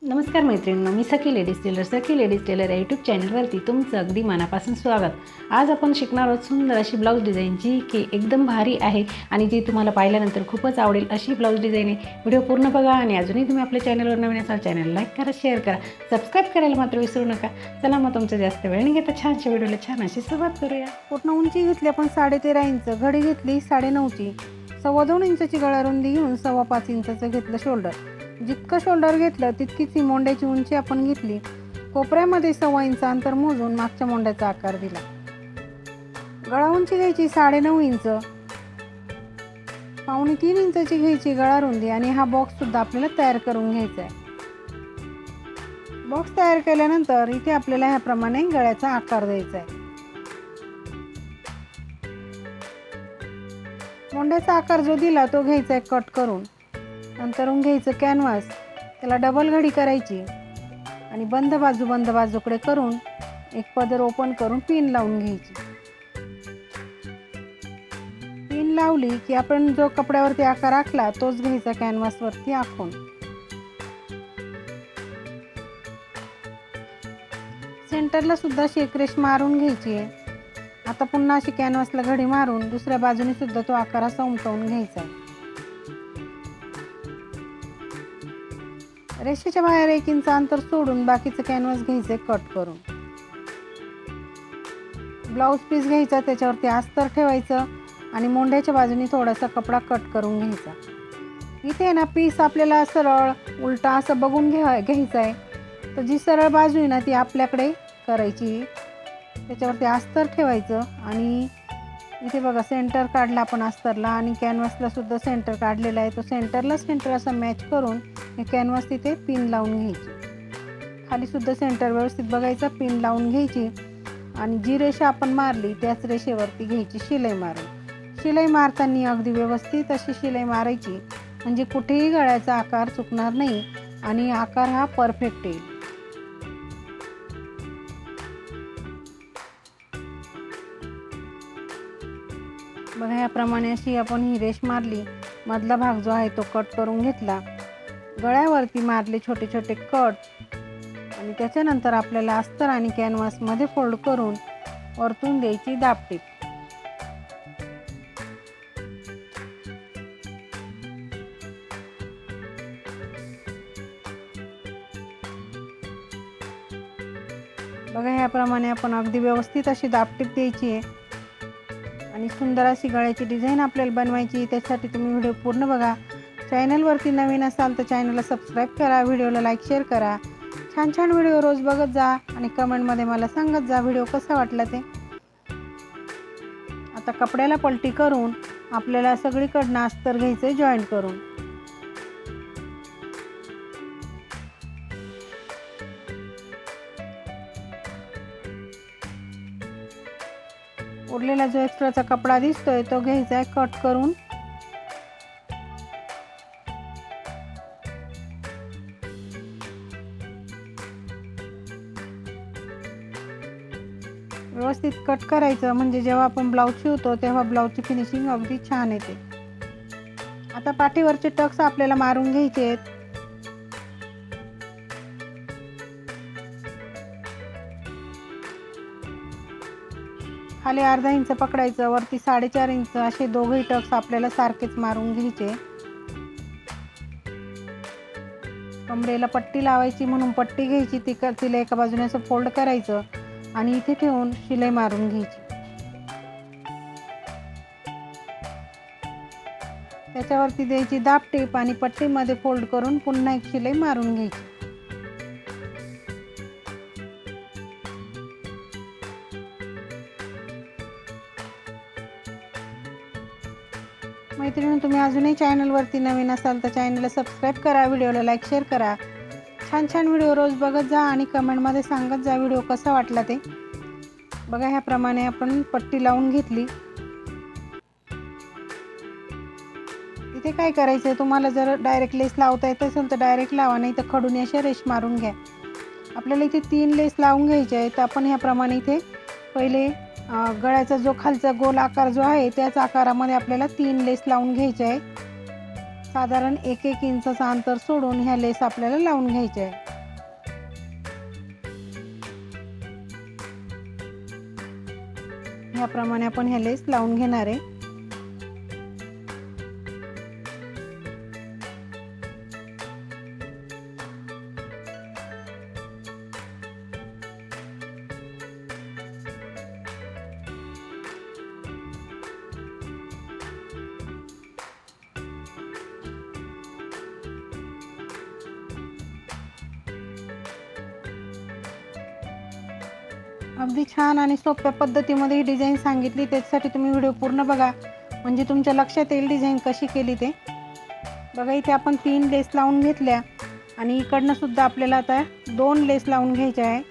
नमस्कार मैत्रिणींनो, मी सखी ladies tailor या यूट्यूब चॅनलवरती तुमचं अगदी मनापासून स्वागत. आज आपण शिकणार आहोत सुंदर अशी ब्लाऊज डिझाईन, जी की एकदम भारी आहे आणि जी तुम्हाला पाहिल्यानंतर खूपच आवडेल अशी ब्लाऊज डिझाईन आहे. व्हिडिओ पूर्ण बघा आणि अजूनही तुम्ही आपल्या चॅनलवर नवीन असाल चॅनल लाईक करा, शेअर करा, सबस्क्राईब करायला मात्र विसरू नका. चला मग तुमचं जास्त वेळ नाही घेता छानशा व्हिडिओला छान अशी सुरुवात करूया. पूर्ण उंची घेतली आपण 13.5 इंच, घडी घेतली 9.5ची, 2.25 इंचाची गळा रुंदी घेऊन 5.25 इंचाचं घेतलं शोल्डर. जितकं शोल्डर घेतलं तितकीच ही मोंड्याची उंची आपण घेतली. कोपऱ्यामध्ये 1.25 इंच अंतर मोजून मागच्या मोंड्याचा आकार दिला. गळा उंची घ्यायची 9.5 इंच, 2.25 इंचाची घ्यायची गळा रुंदी आणि हा बॉक्स सुद्धा आपल्याला तयार करून घ्यायचा आहे. बॉक्स तयार केल्यानंतर इथे आपल्याला ह्याप्रमाणे गळ्याचा आकार द्यायचा आहे. मोंड्याचा आकार जो दिला तो घ्यायचा आहे कट करून. नंतरून घ्यायचं कॅनव्हास, त्याला डबल घडी करायची आणि बंद बाजूकडे करून एक पदर ओपन करून पिन लावून घ्यायची. पिन लावली की आपण जो कपड्यावरती आकार आखला तोच घ्यायचा कॅनव्हासवरती आखून. सेंटरला सुद्धा शेकरेष मारून घ्यायची आहे. आता पुन्हा अशी कॅनव्हासला घडी मारून दुसऱ्या बाजूने सुद्धा तो आकार असा उमटवून घ्यायचा आहे. रेषेच्या बाहेर 1 इंच अंतर सोडून बाकीचं कॅनव्हास घ्यायचं कट करून. ब्लाऊज पीस घ्यायचा, त्याच्यावरती अस्तर ठेवायचं आणि मोंड्याच्या बाजूने थोडासा कपडा कट करून घ्यायचा. इथे ना पीस आपल्याला सरळ उलटा असं बघून घ्यायचं आहे. तर जी सरळ बाजू आहे ना ती आपल्याकडे करायची. त्याच्यावरती अस्तर ठेवायचं आणि इथे बघा सेंटर काढला आपण अस्तरला आणि कॅनव्हासला सुद्धा सेंटर काढलेला आहे. तो सेंटर असं मॅच करून हे कॅनव्हास तिथे पिन लावून घ्यायची. खाली सुद्धा सेंटर व्यवस्थित बघायचा, पिन लावून घ्यायची आणि जी रेषा आपण मारली त्याच रेषेवरती घ्यायची शिलाई मारून. शिलाई मारताना अगदी व्यवस्थित अशी शिलाई मारायची, म्हणजे कुठेही गळ्याचा आकार चुकणार नाही आणि आकार हा परफेक्ट येईल. बघा याप्रमाणे अशी आपण ही रेष मारली. मधला भाग जो आहे तो कट करून घेतला. गळ्यावरती मारले छोटे छोटे कट आणि त्याच्यानंतर आपल्याला अस्तर आणि कॅनव्हासमध्ये फोल्ड करून वरतून द्यायची दाबटीप. बघा याप्रमाणे आपण अगदी व्यवस्थित अशी दाबटीप द्यायची आहे आणि सुंदर अशी गळ्याची डिझाईन आपल्याला बनवायची. त्यासाठी तुम्ही व्हिडिओ पूर्ण बघा. चॅनलवरती नवीन असाल तर चॅनलला सबस्क्राईब करा, व्हिडिओला लाईक शेअर करा. छान छान व्हिडिओ रोज बघत जा आणि कमेंटमध्ये मला सांगत जा व्हिडिओ कसा वाटला ते. आता कपड्याला पलटी करून आपल्याला सगळीकडनं अस्तर घ्यायचं जॉईंट करून. उरलेला जो एक्स्ट्राचा कपडा दिसतोय तो घ्यायचा आहे कट करून. व्यवस्थित कट करायचं, म्हणजे जेव्हा आपण ब्लाऊज शिवतो तेव्हा ब्लाऊजची फिनिशिंग अगदी छान येते. आता पाठीवरचे टक्स आपल्याला मारून घ्यायचे आहेत. खाली अर्धा इंच पकडायचं, वरती 4.5 इंच असे दोघेही टक्स आपल्याला सारखेच मारून घ्यायचे. कमरेला पट्टी लावायची म्हणून पट्टी घ्यायची, तिला एका बाजूने असं फोल्ड करायचं आणि इथे ठेवून शिलाई मारून घ्यायची. त्याच्यावरती द्यायची दाबटीप आणि पट्टीमध्ये फोल्ड करून पुन्हा एक शिलाई मारून घ्यायची. मैत्रिणी, तुम्ही अजूनही चॅनलवरती नवीन असाल तर चॅनलला सबस्क्राईब करा, व्हिडिओला लाईक शेअर करा. छान छान व्हिडिओ रोज बघत जा आणि कमेंटमध्ये सांगत जा व्हिडिओ कसा वाटला ते. बघा ह्याप्रमाणे आपण पट्टी लावून घेतली. इथे काय करायचं आहे, तुम्हाला जर डायरेक्ट लेस लावता येत असेल तर डायरेक्ट लावा, नाही तर खडून अशा रेष मारून घ्या. आपल्याला इथे 3 लेस लावून घ्यायचे आहे. तर आपण ह्याप्रमाणे इथे पहिले गळ्याचा जो खालचा गोल आकार जो आहे त्याच आकारामध्ये आपल्याला 3 लेस लावून घ्यायचे आहे. साधारण 1-1 इंचाचं अंतर सोडून ह्या लेस आपल्याला लावून घ्यायच्या आहे. ह्याप्रमाणे आपण ह्या लेस लावून घेणार आहे. अगदी छान आणि सोप्या पद्धतीमध्ये ही डिझाईन सांगितली, त्याच्यासाठी तुम्ही व्हिडिओ पूर्ण बघा, म्हणजे तुमच्या लक्षात येईल डिझाईन कशी केली ते. बघा इथे आपण 3 लेस लावून घेतल्या आणि इकडनं सुद्धा आपल्याला आता 2 लेस लावून घ्यायच्या आहे.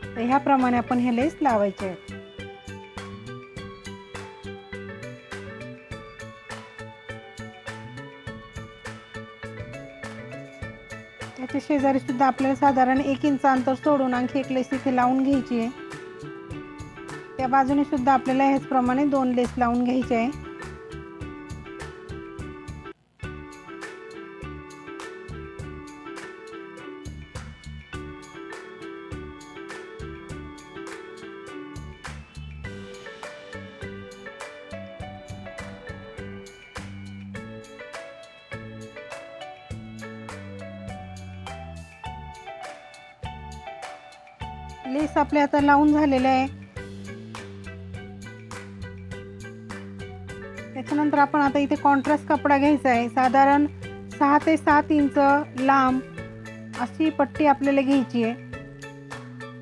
तर ह्याप्रमाणे आपण हे लेस लावायचे आहेत. त्याच्या शेजारी सुद्धा आपल्याला साधारण 1 इंच अंतर सोडून आणखी एक लेस इथे लावून घ्यायची आहे. त्या बाजूने सुद्धा आपल्याला ह्याचप्रमाणे 2 लेस लावून घ्यायचे आहे. लेस आपले आता लावून झालेले आहे. त्याच्यानंतर आपण आता इथे कॉन्ट्रास्ट कपडा घ्यायचा आहे. साधारण 6 ते 7 इंच लांब अशी पट्टी आपल्याला घ्यायची आहे.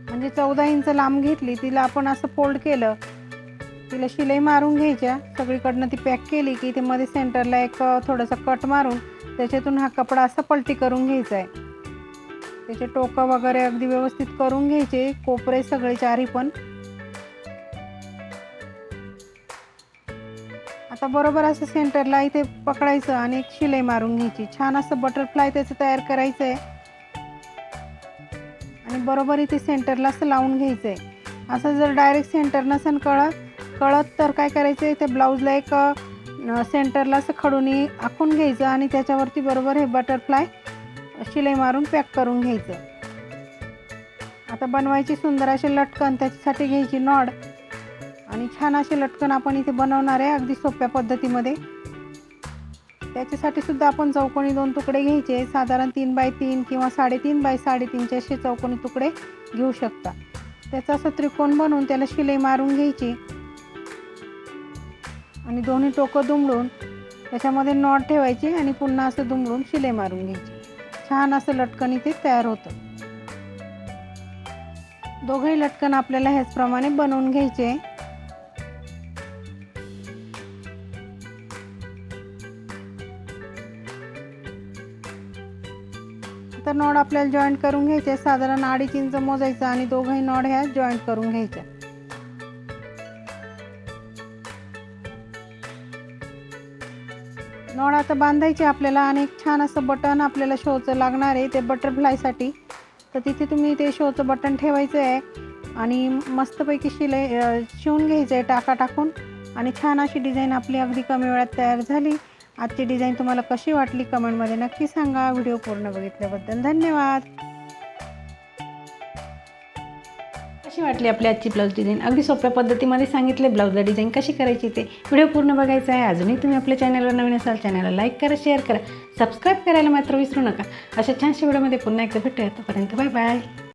म्हणजे 14 इंच लांब घेतली, तिला आपण असं फोल्ड केलं, तिला शिलाई मारून घ्यायच्या सगळीकडनं. ती पॅक केली की इथे मध्ये सेंटरला एक थोडासा कट मारून त्याच्यातून हा कपडा असा पलटी करून घ्यायचा आहे. त्याचे टोकं वगैरे अगदी व्यवस्थित करून घ्यायचे, कोपरे सगळे चारी पण. आता बरोबर असं सेंटरला इथे पकडायचं आणि एक शिलाई मारून घ्यायची. छान असं बटरफ्लाय त्याचं तयार करायचं आहे आणि बरोबर इथे सेंटरला असं लावून घ्यायचं आहे. असं जर डायरेक्ट सेंटर नसेल कळत तर काय करायचं आहे, त्या ब्लाऊजला एक सेंटरला असं खडूनी आखून घ्यायचं आणि त्याच्यावरती बरोबर हे बटरफ्लाय शिलाई मारून पॅक करून घ्यायचं. आता बनवायची सुंदर असे लटकन, त्याच्यासाठी घ्यायची नॉड आणि छान असे लटकन आपण इथे बनवणार आहे अगदी सोप्या पद्धतीमध्ये. त्याच्यासाठी सुद्धा आपण चौकोनी 2 तुकडे घ्यायचे, साधारण 3 बाय 3 किंवा 3.5 बाय 3.5 असे चौकोनी तुकडे घेऊ शकता. त्याचा असं त्रिकोण बनवून त्याला शिलाई मारून घ्यायची आणि दोन्ही टोकं दुमडून त्याच्यामध्ये नॉट ठेवायची आणि पुन्हा असं दुमडून शिलाई मारून घ्यायची. छान असं लटकन इथे तयार होतं. दोघंही लटकन आपल्याला ह्याचप्रमाणे बनवून घ्यायचे. आता नॉड आपल्याला जॉईंट करून घ्यायचे. साधारण 2.5 इंच मोजायचं आणि दोघंही नॉड ह्या जॉईंट करून घ्यायच्या. नॉड आता बांधायचे आपल्याला आणि एक छान असं बटन आपल्याला शोचं लागणार आहे ते बटरफ्लायसाठी. तर तिथे तुम्ही ते शोचं बटन ठेवायचं आहे आणि मस्तपैकी शिलाई शिवून घ्यायचं आहे टाका टाकून. आणि छान अशी डिझाईन आपली अगदी कमी वेळात तयार झाली. आजची डिझाईन तुम्हाला कशी वाटली कमेंटमध्ये नक्की सांगा. व्हिडिओ पूर्ण बघितल्याबद्दल धन्यवाद. कशी वाटली आपली आजची ब्लाऊज डिझाईन? अगदी सोप्या पद्धतीमध्ये सांगितले ब्लाऊजला डिझाईन कशी करायची ते. व्हिडिओ पूर्ण बघायचा आहे. अजूनही तुम्ही आपल्या चॅनलवर नवीन असाल चॅनलला लाईक करा, शेअर करा, सबस्क्राईब करायला मात्र विसरू नका. अशा छानशा व्हिडिओमध्ये पुन्हा एकदा भेटूया. तोपर्यंत बाय बाय.